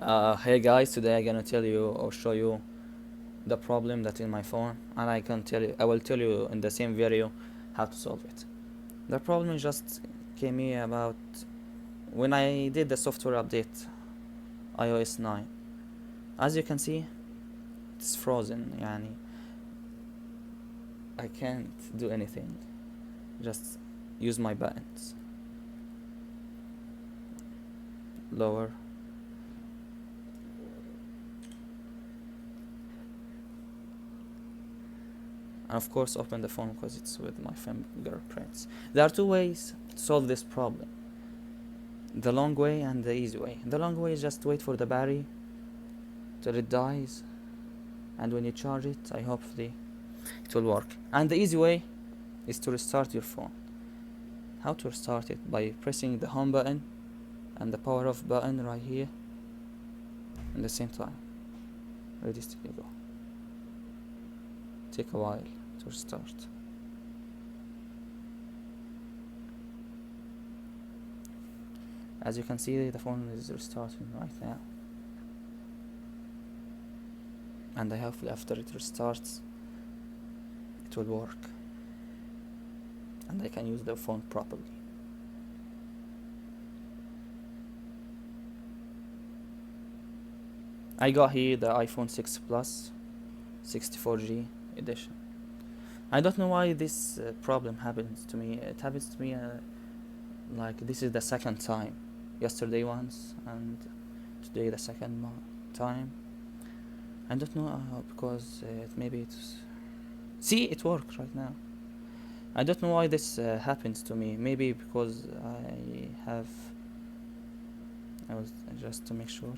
Hey guys, today I'm gonna tell you or show you the problem that's in my phone, and I will tell you in the same video how to solve it. The problem just came here about when I did the software update, iOS 9. As you can see, it's frozen. Yani, I can't do anything. Just use my buttons. Lower. And of course open the phone because it's with my fingerprints. There are two ways to solve this problem: the long way and the easy way. The long way is just wait for the battery till it dies, and when you charge it, I hopefully it will work. And the easy way is to restart your phone. How to restart it? By pressing the home button and the power off button right here at the same time. Ready, steady, go. Take a while to restart. As you can see, the phone is restarting right now, and I hope after it restarts it will work and I can use the phone properly. I got here the iPhone 6 Plus 64G edition. I don't know why this problem happens to me. It happens to me like this is the second time. Yesterday once and today the second time. I don't know because maybe it's... See, it works right now. I don't know why this happens to me. Maybe because I was just to make sure.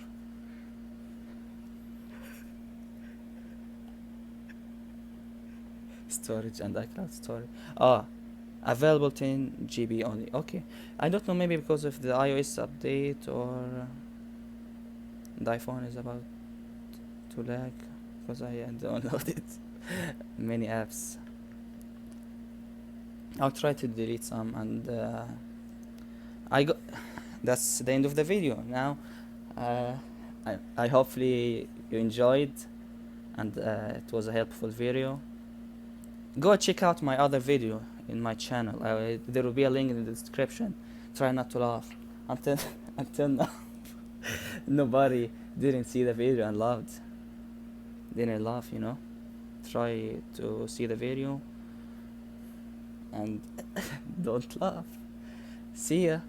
Storage and iCloud storage. Available 10 GB only. Okay. I don't know, maybe because of the iOS update or the iPhone is about to lag because I downloaded many apps. I'll try to delete some and I got that's the end of the video now. I hopefully you enjoyed and it was a helpful video. Go check out my other video in my channel. There will be a link in the description. Try not to laugh. Until until now, nobody didn't see the video and loved. Didn't laugh, you know. Try to see the video and don't laugh. See ya.